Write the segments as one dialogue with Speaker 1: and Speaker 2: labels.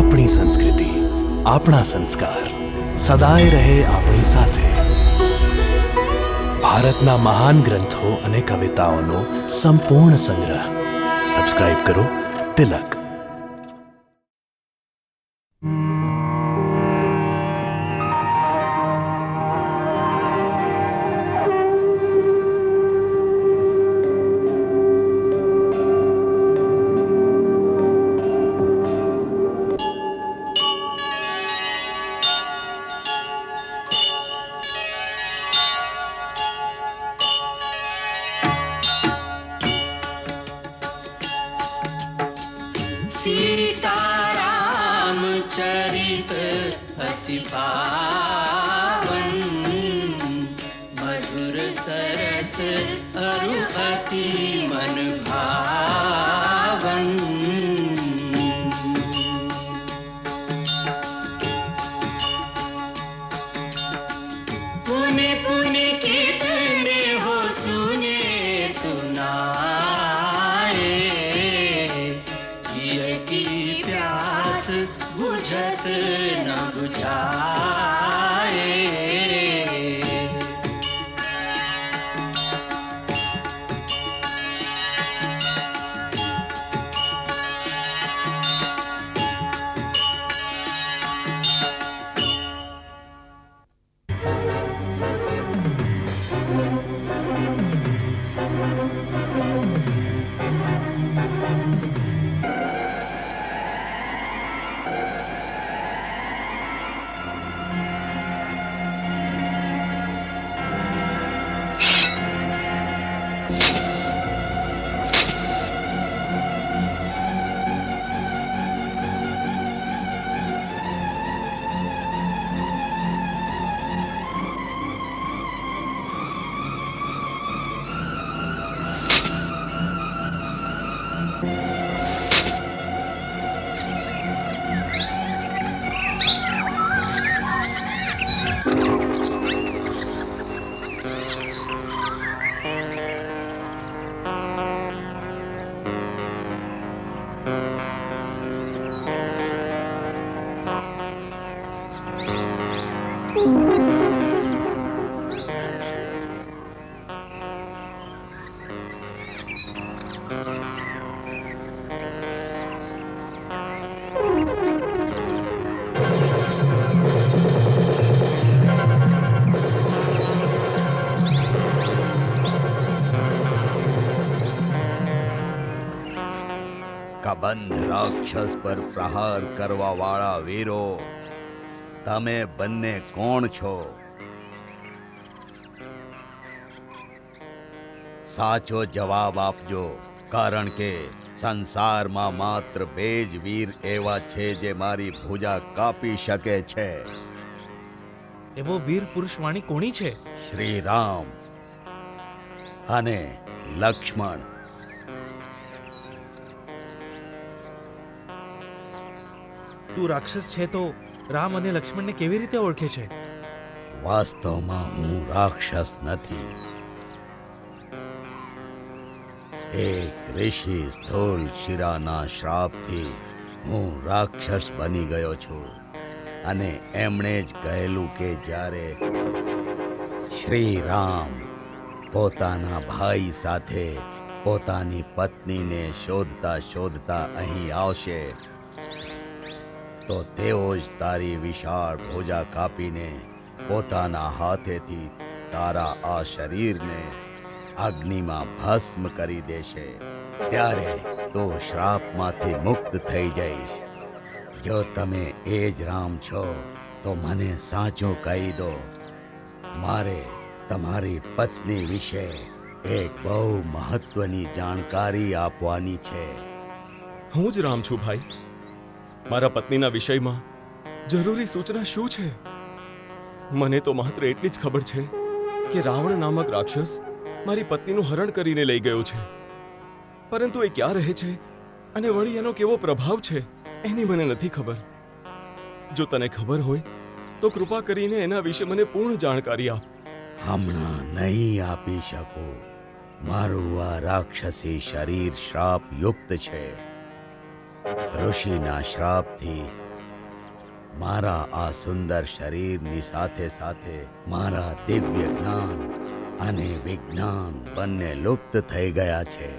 Speaker 1: આપણી સંસ્કૃતિ, આપણા સંસ્કાર સદાય રહે આપણી સાથે. ભારતના મહાન ગ્રંથો અને કવિતાઓનો સંપૂર્ણ સંગ્રહ. સબસ્ક્રાઇબ કરો તિલક.
Speaker 2: सीताराम चरित अति पावन, मधुर सरस अरु अति मन भावन. पुने पुने कितने हो सुने सुनाए, की प्यास बुझत न बुझाए.
Speaker 3: કબંધ રાક્ષસ પર પ્રહાર કરવા વાળા વીરો, તમે બંને કોણ છો? સાચો જવાબ આપજો, કારણ કે સંસારમાં માત્ર બે જ વીર એવા છે જે મારી ભુજા કાપી શકે છે.
Speaker 4: એવો વીર પુરુષ વાણી કોની છે?
Speaker 3: શ્રી રામ અને લક્ષ્મણ.
Speaker 4: તું રાક્ષસ છે તો રામ અને લક્ષ્મણને કેવી રીતે ઓળખે છે?
Speaker 3: વાસ્તવમાં હું રાક્ષસ નથી. એક ઋષિ સ્થૂલ શિરાના શ્રાપથી હું રાક્ષસ બની ગયો છું, અને એમણે જ કહેલું કે જ્યારે શ્રી રામ પોતાના ભાઈ સાથે પોતાની પત્નીને શોધતા શોધતા અહીં આવશે તો તેઓ જ તારી વિશાળ ભુજા કાપીને પોતાના હાથેથી તારા આ શરીરને અગ્નિમાં ભસ્મ કરી દેશે. ત્યારે તો શ્રાપમાંથી મુક્ત થઈ જઈશ. જો તમે એ જ રામ છો તો મને સાચું કહી દો. મારે તમારી પત્ની વિશે એક બહુ મહત્વની જાણકારી આપવાની છે.
Speaker 5: હું જ રામ છું ભાઈ. મારા પત્નીના વિષયમાં જરૂરી સૂચના શું છે? મને તો માત્ર એટલી જ ખબર છે કે રાવણ નામક રાક્ષસ મારી પત્નીનું હરણ કરીને લઈ ગયો છે, પરંતુ એ ક્યાં રહે છે અને વળી એનો કેવો પ્રભાવ છે એની મને નથી ખબર. જો તને ખબર હોય તો કૃપા કરીને એના વિશે મને પૂર્ણ જાણકારી આપ.
Speaker 3: હમણાં નહીં આપી શકું. મારું આ રાક્ષસી શરીર શ્રાપ યુક્ત છે. ઋષિના શ્રાપથી મારા આ સુંદર શરીરની સાથે સાથે મારા દિવ્ય જ્ઞાન અને વિજ્ઞાન બંને લુપ્ત થઈ ગયા છે.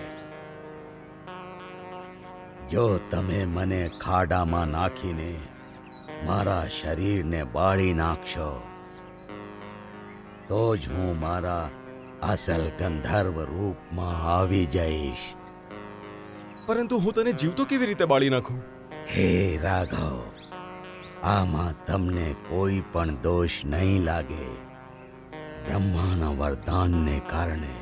Speaker 3: જો તમે મને ખાડામાં નાખીને મારા શરીરને બાળી નાખશો તો જ હું મારા અસલ ગંધર્વ રૂપમાં આવી જઈશ.
Speaker 5: પરંતુ હું તને જીવતો કેવી રીતે બાળી નાખું?
Speaker 3: હે રાઘવ, આમાં તમને કોઈ પણ દોષ નહીં લાગે. બ્રહ્માના વરદાનને કારણે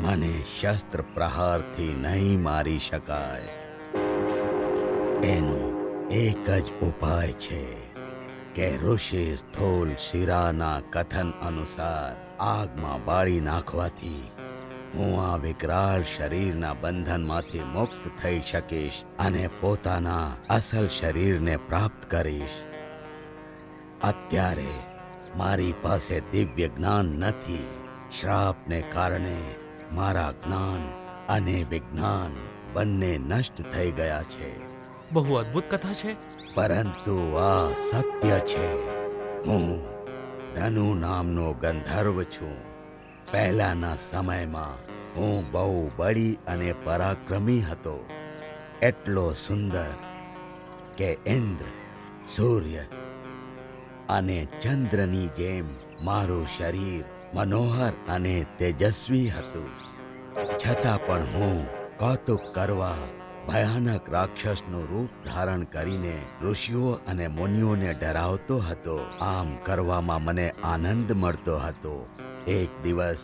Speaker 3: મને શસ્ત્ર પ્રહારથી નહીં મારી શકાય. એનો એક જ ઉપાય છે કે ઋષિ સ્થૂલ શિરાના કથન અનુસાર આગમાં બાળી નાખવાથી હું આ વિકરાળ શરીરના બંધનમાંથી મુક્ત થઈ શકીશ અને પોતાના અસલ શરીરને પ્રાપ્ત કરીશ. અત્યારે મારી પાસે દિવ્ય જ્ઞાન નથી. શ્રાપને કારણે મારા જ્ઞાન અને વિજ્ઞાન બંને નષ્ટ થઈ ગયા છે.
Speaker 4: બહુ અદ્ભુત કથા છે.
Speaker 3: પરંતુ આ સત્ય છે. હું ધનુ નામનો ગંધર્વ છું. પહેલાના સમયમાં હું બહુ બળી અને પરાક્રમી હતો. એટલો સુંદર કે ઇન્દ્ર, સૂર્ય અને ચંદ્રની જેમ મારું શરીર મનોહર અને તેજસ્વી હતું. છતાં પણ હું કૌતુક કરવા ભયાનક રાક્ષસનું રૂપ ધારણ કરીને ઋષિઓ અને મુનિઓને ડરાવતો હતો. આમ કરવામાં મને આનંદ મળતો હતો. એક દિવસ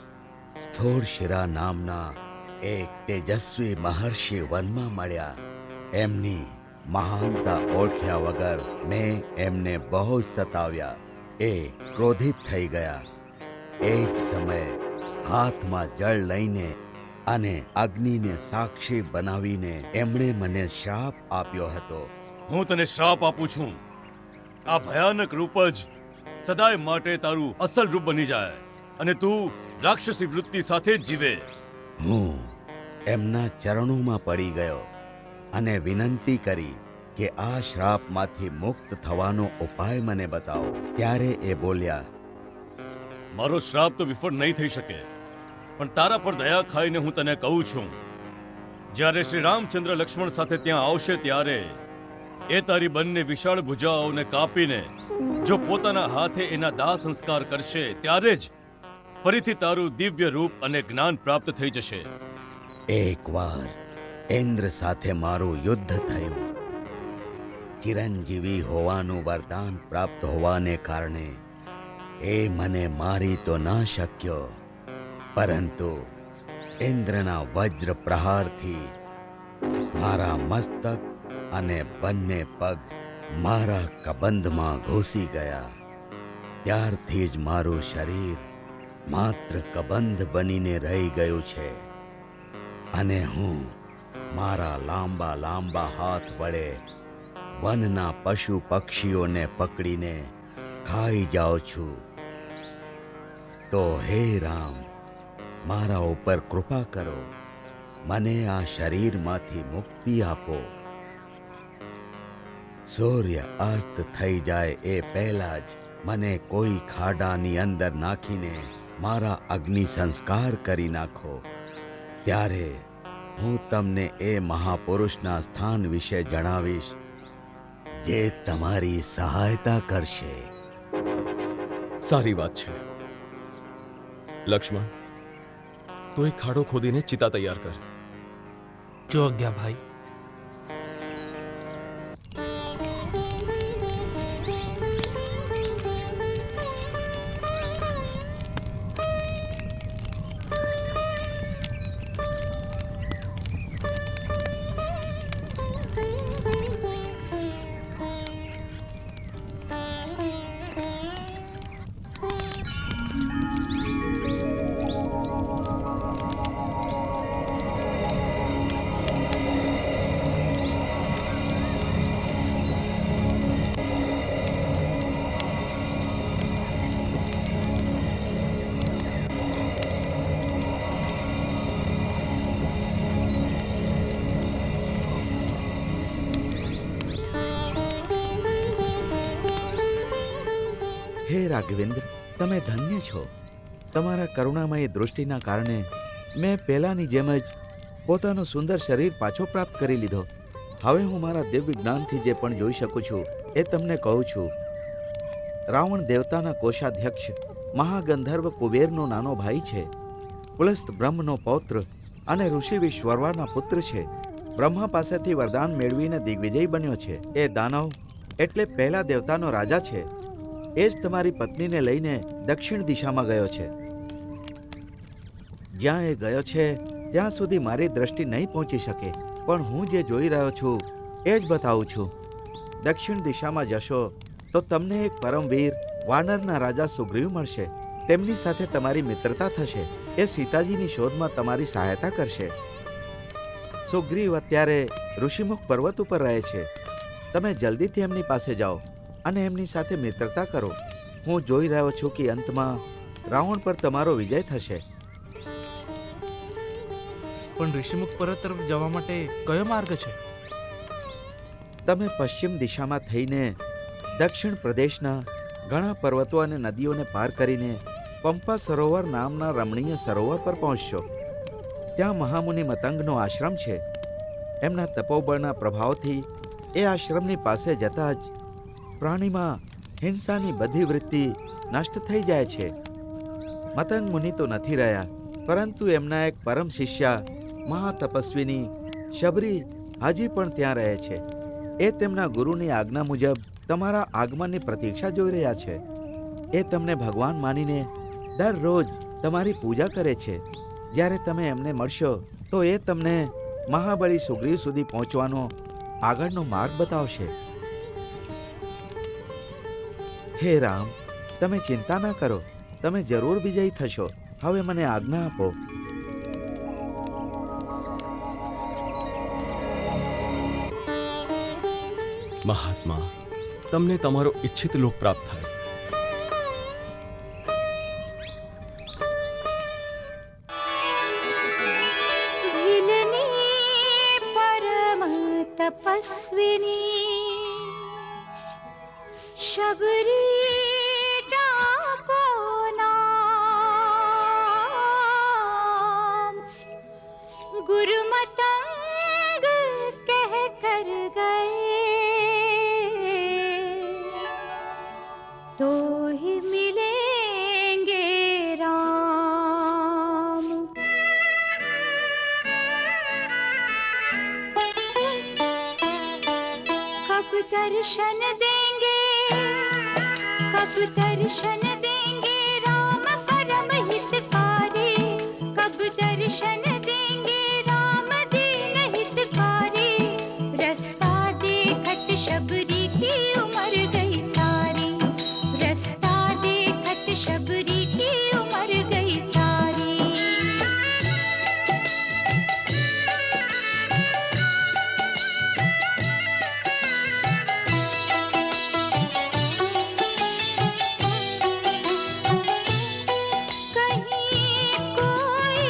Speaker 3: સ્થૂળશિરા નામના એક તેજસ્વી મહર્ષિ વનમાં મળ્યા. એમની મહાનતા ઓળખ્યા વગર મેં એમને બહુ જ સતાવ્યા. એ ક્રોધિત થઈ ગયા. એ જ સમયે હાથમાં જળ લઈને અને અગ્નિને સાક્ષી બનાવીને એમણે મને શ્રાપ આપ્યો હતો.
Speaker 6: હું તને શ્રાપ આપું છું. આ ભયાનક રૂપ જ સદાય માટે તારું અસલ રૂપ બની જાય અને તું રાક્ષસી વૃત્તિ સાથે જ જીવે.
Speaker 3: હું એમના ચરણોમાં પડી ગયો અને વિનંતી કરી કે આ શ્રાપમાંથી મુક્ત થવાનો ઉપાય મને બતાવો. ત્યારે એ બોલ્યા,
Speaker 6: મારો શ્રાપ તો વિફળ નહીં થઈ શકે, પણ તારા પર દયા ખાઈને હું તને કહું છું, જ્યારે શ્રી રામચંદ્ર લક્ષ્મણ સાથે ત્યાં આવશે ત્યારે એ તારી બંને વિશાળ ભુજાઓને કાપીને જો પોતાના હાથે એના દાહ સંસ્કાર કરશે ત્યારે જ ફરીથી તારું દિવ્ય રૂપ અને જ્ઞાન પ્રાપ્ત થઈ જશે.
Speaker 3: એકવાર ઇન્દ્ર સાથે મારું યુદ્ધ થયું. ચિરંજીવી હોવાનું વરદાન પ્રાપ્ત હોવાને કારણે એ મને મારી તો ના શક્યો, પરંતુ ઇન્દ્રના વજ્ર પ્રહારથી મારા મસ્તક અને બંને પગ મારા કબંધમાં ઘૂસી ગયા. ત્યારથી જ મારું શરીર માત્ર કબંધ બનીને રહી ગયું છે અને હું મારા લાંબા લાંબા હાથ વડે વનના પશુ પક્ષીઓને પકડીને ખાઈ જાઉં છું. તો હે રામ, મારા ઉપર કૃપા કરો. મને આ શરીરમાંથી મુક્તિ આપો. સૂર્ય અસ્ત થઈ જાય એ પહેલા જ મને કોઈ ખાડાની અંદર નાખીને મારા અગ્નિ સંસ્કાર કરી નાખો. ત્યારે હું તમને એ મહાપુરુષના સ્થાન વિશે જણાવીશ જે તમારી સહાયતા કરશે.
Speaker 5: સારી વાત છે. લક્ષ્મણ, તું એક ખાડો ખોદીને ચિતા તૈયાર કર.
Speaker 4: જો આજ્ઞા ભાઈ.
Speaker 3: રાઘવેન્દ્ર, તમે ધન્ય છો. તમારા કરુણામય દૃષ્ટિના કારણે મેં પહેલાની જેમ જ પોતાનું સુંદર શરીર પાછો પ્રાપ્ત કરી લીધો. હવે હું મારા દિવ્ય જ્ઞાનથી જે પણ જોઈ શકું છું એ તમને કહું છું. રાવણ દેવતાના કોષાધ્યક્ષ મહાગંધર્વ કુબેરનો નાનો ભાઈ છે. પુલસ્ત બ્રહ્મનો પૌત્ર અને ઋષિ વિશ્વર્વાના પુત્ર છે. બ્રહ્મા પાસેથી વરદાન મેળવીને દિગ્વિજય બન્યો છે. એ દાનવ એટલે પહેલા દેવતાનો રાજા છે. એ જ તમારી પત્નીને લઈને દક્ષિણ દિશામાં ગયો છે. જ્યાં એ ગયો છે ત્યાં સુધી મારી દ્રષ્ટિ નહીં પહોંચી શકે, પણ હું જે જોઈ રહ્યો છું એ જ બતાવું છું. દક્ષિણ દિશામાં જશો તો તમને એક પરમવીર વાનરના રાજા સુગ્રીવ મળશે. તેમની સાથે તમારી મિત્રતા થશે. એ સીતાજીની શોધમાં તમારી સહાયતા કરશે. સુગ્રીવ અત્યારે ઋષિમુખ પર્વત ઉપર રહે છે. તમે જલ્દીથી એમની પાસે જાઓ અને એમની સાથે મિત્રતા કરો. હું જોઈ રહ્યો છું કે અંતમાં રાવણ પર તમારો વિજય થશે.
Speaker 4: પણ ઋષિમુખ પર્વત તરફ જવા માટે કયો માર્ગ છે?
Speaker 3: તમે પશ્ચિમ દિશામાં થઈને દક્ષિણ પ્રદેશના ઘણા પર્વતો અને નદીઓને પાર કરીને પંપા સરોવર નામના રમણીય સરોવર પર પહોંચશો. ત્યાં મહામુનિ મતંગનો આશ્રમ છે. એમના તપોબળના પ્રભાવથી એ આશ્રમની પાસે જતા જ પ્રાણીમાં હિંસાની બધી વૃત્તિ નષ્ટ થઈ જાય છે. મતંગ મુનિ તો નથી રહ્યા, પરંતુ એમના એક પરમ શિષ્યા મહાતપસ્વીની શબરી હજી પણ ત્યાં રહે છે. એ તેમના ગુરુની આજ્ઞા મુજબ તમારા આગમનની પ્રતીક્ષા જોઈ રહ્યા છે. એ તમને ભગવાન માનીને દરરોજ તમારી પૂજા કરે છે. જ્યારે તમે એમને મળશો તો એ તમને મહાબળી સુગ્રીવ સુધી પહોંચવાનો આગળનો માર્ગ બતાવશે. હે રામ, તમે ચિંતા ના કરો. તમે જરૂર વિજયી થશો. હવે મને આજ્ઞા આપો.
Speaker 5: મહાત્મા, તમને તમારો ઈચ્છિત લોક પ્રાપ્ત થાય.
Speaker 7: વિલની પરમ તપસ્વિની શબરી જાકો નામ ગુરુમતંગ કહ કર ગए तो ही मिलेंगे राम. कब दर्शन देंगे, कब दर्शन देंगे राम परम हितकारी. कब दर्शन देंगे राम दीन हितकारी. रास्ता देखत शबरी की उम्र गई सारी. रास्ता देखत शबरी की उम्र गई सारी. कहीं कोई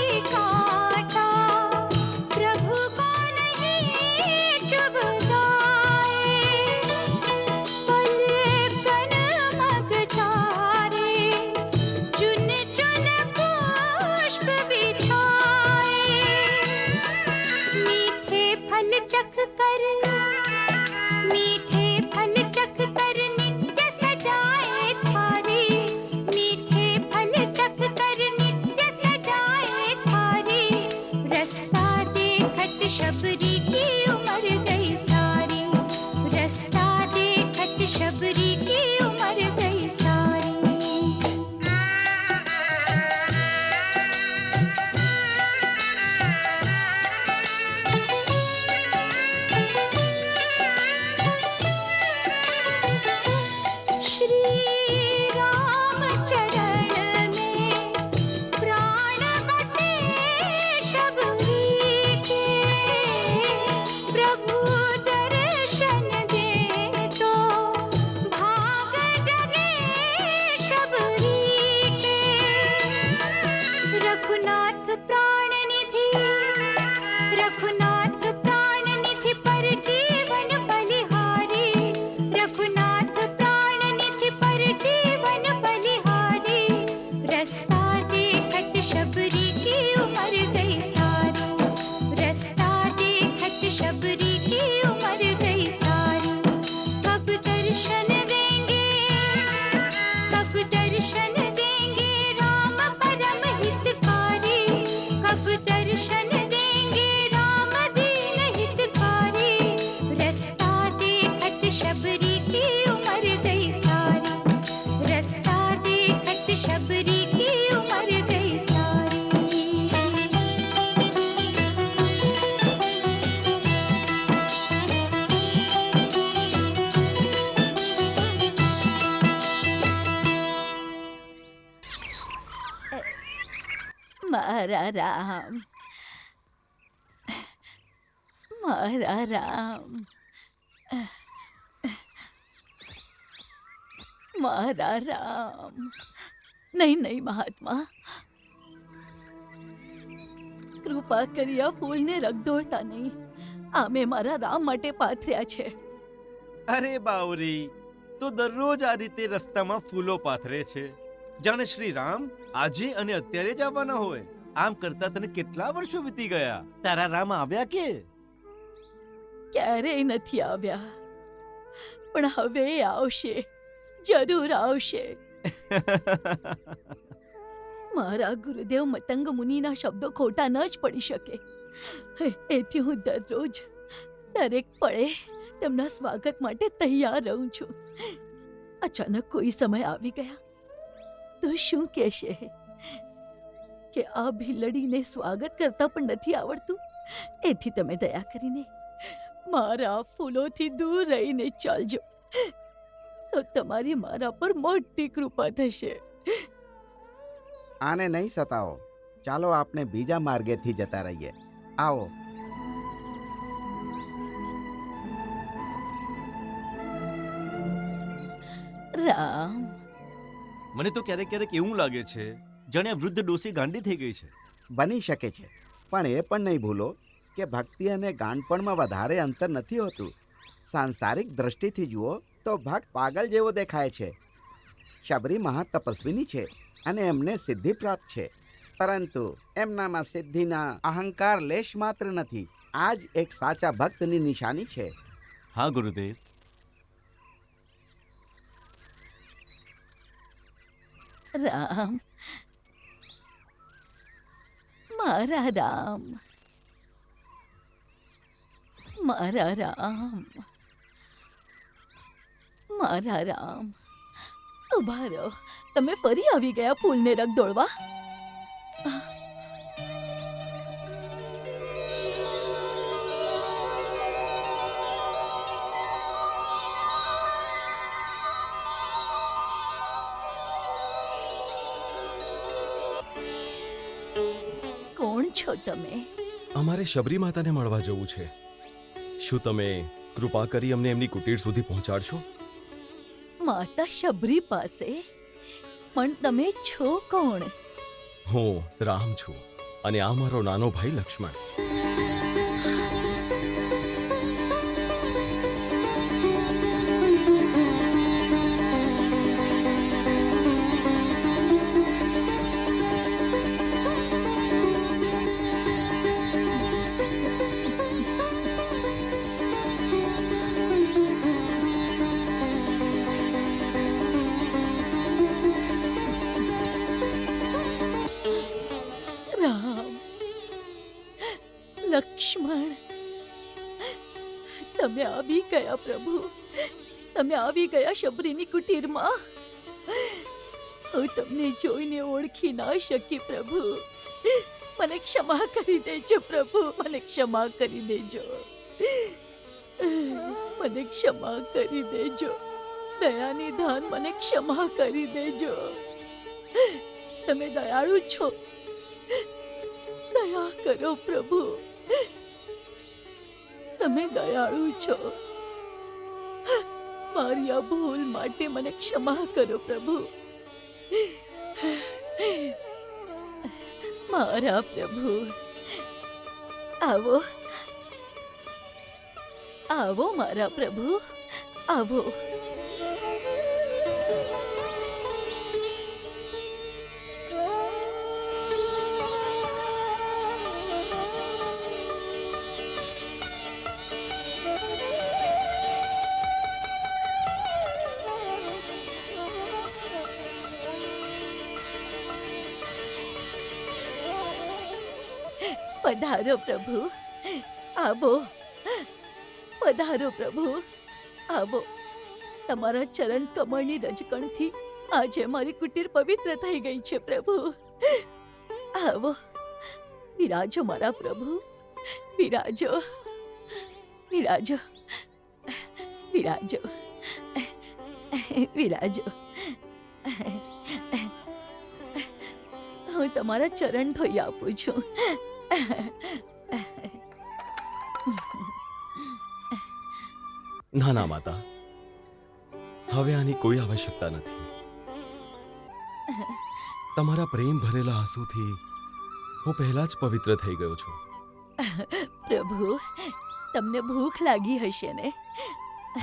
Speaker 8: મારા રામ, મારા રામ, મારા રામ. નહીં નહીં મહાત્મા, કૃપા કરી આ ફૂલને રગદોળતા નહીં. આ મેં મારા રામ માટે પાથર્યા છે.
Speaker 9: અરે બાવરી, તો દરરોજ આ રીતે રસ્તામાં ફૂલો પાથરે છે, જાણે શ્રી રામ આજે અને અત્યારે જ આવવાના હોય. આમ કરતા તને કેટલા વર્ષો વીતી ગયા? તારા રામ આવ્યા કે?
Speaker 8: ક્યારેય નથી આવ્યા, પણ હવે આવશે, જરૂર આવશે. મારા ગુરુદેવ મતંગ મુનિના શબ્દો ખોટા ન જ પડી શકે. એથી હું દરરોજ દરેક પળે તેમના સ્વાગત માટે તૈયાર રહું છું. અચાનક કોઈ સમય આવી ગયા તો શું કહેશે કે આ ભીલડીને સ્વાગત કરતા પણ નથી આવડતું? એથી તમે દયા કરીને મારા ફૂલોથી દૂર રહીને ચાલજો, તો તમારી મારા પર મોટી કૃપા થશે.
Speaker 10: આને નહીં સતાવો, ચાલો આપણે બીજા માર્ગેથી જતા રહીએ. આવો.
Speaker 8: રામ,
Speaker 9: મને તો ક્યારેક ક્યારેક એવું લાગે છે જાણે આ વૃદ્ધ ડોસી ગાંડી થઈ ગઈ છે.
Speaker 10: બની શકે છે, પણ એ પણ નહીં ભૂલો કે ભક્તિ અને ગાંડપણમાં વધારે અંતર નથી હોતું. સાંસારિક દ્રષ્ટિથી જુઓ તો ભક્ત પાગલ જેવો દેખાય છે. શબરી મહા તપસ્વીની છે અને એમને સિદ્ધિ પ્રાપ્ત છે, પરંતુ એમનામાં સિદ્ધિના અહંકાર લેશ માત્ર નથી. આ જ એક સાચા ભક્તની નિશાની છે.
Speaker 9: હા ગુરુદેવ.
Speaker 8: રામ, મારા રામ, મારા રામ, મારા રામ. ઉભા રહો, તમે ફરી આવી ગયા ફૂલને રગદોળવા? કોણ છો તમે?
Speaker 5: અમારે શબરી માતાને મળવા જવું છે. શું તમે કૃપા કરી અમને એમની કુટીર સુધી પહોંચાડશો?
Speaker 8: માતા શબરી પાસે? પણ તમે છો કોણ?
Speaker 5: હું રામ છું અને આ મારો નાનો ભાઈ લક્ષ્મણ.
Speaker 8: લક્ષ્મણ, તમે આવી ગયા પ્રભુ, તમે આવી ગયા શબરીની કુટીરમાં. હું તમને જોઈને ઓળખી ના શકી પ્રભુ. મને ક્ષમા કરી દેજો પ્રભુ, મને ક્ષમા કરી દેજો, મને ક્ષમા કરી દેજો. દયાની ધાન મને ક્ષમા કરી દેજો. તમે દયાળુ છો, દયા કરો પ્રભુ, તમે દયાળુ છો. મારી આ ભૂલ માટે મને ક્ષમા કરો પ્રભુ. મારા પ્રભુ, આવો, આવો મારા પ્રભુ, આવો. પધારો પ્રભુ, આવો, પધારો પ્રભુ, આવો. તમારા ચરણ કમળની રજકણથી આજે મારી કુટીર પવિત્ર થઈ ગઈ છે પ્રભુ. આવો, વિરાજો મારા પ્રભુ, વિરાજો, વિરાજો, વિરાજો, વિરાજો. હું તમારા ચરણ ધોઈ આપું છું.
Speaker 5: ના ના માતા, હવે આની કોઈ આવશ્યકતા નથી. તમારા પ્રેમ ભરેલા આંસુથી હું પહેલા જ પવિત્ર થઈ ગયો છું.
Speaker 8: પ્રભુ, તમને ભૂખ લાગી હશે ને?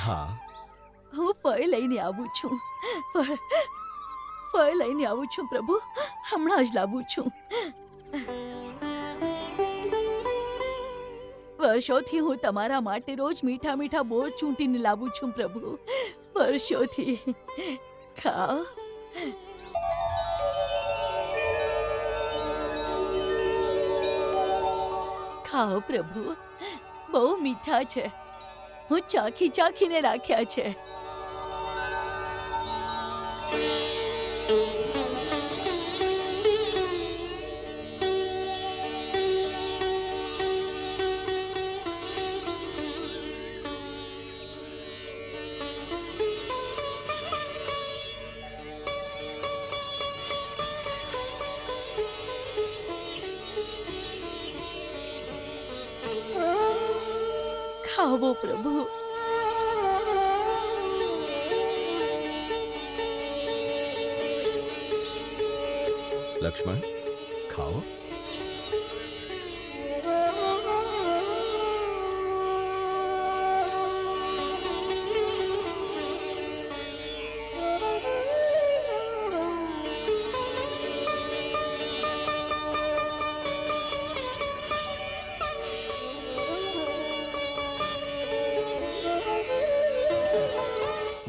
Speaker 5: હા,
Speaker 8: હું ફળ લઈને આવું છું. ફળ લઈને આવું છું પ્રભુ, હમણાં જ લાવું છું. વર્ષોથી હું તમારા માટે રોજ મીઠા મીઠા બોર ચૂંટીને લાવું છું પ્રભુ, વર્ષોથી. ખાઓ. ખાઓ પ્રભુ, બહુ મીઠા છે. હું ચાખી ચાખીને રાખ્યા છે. ખાવો પ્રભુ.
Speaker 5: લક્ષ્મણ, ખાઓ.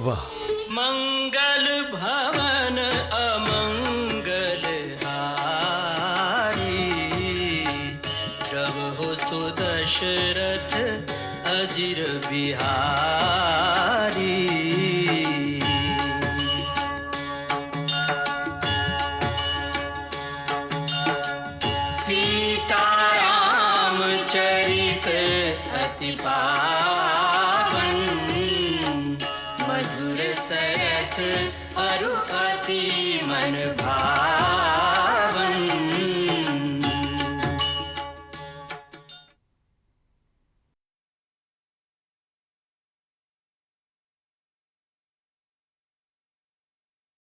Speaker 5: વાહ,
Speaker 2: मंगल भवन अमंगल हारी, प्रभु सुदशरथ अजिर बिहारी. सीताराम चरित अति पावन, मधुर सरस अरु अति मन भावन.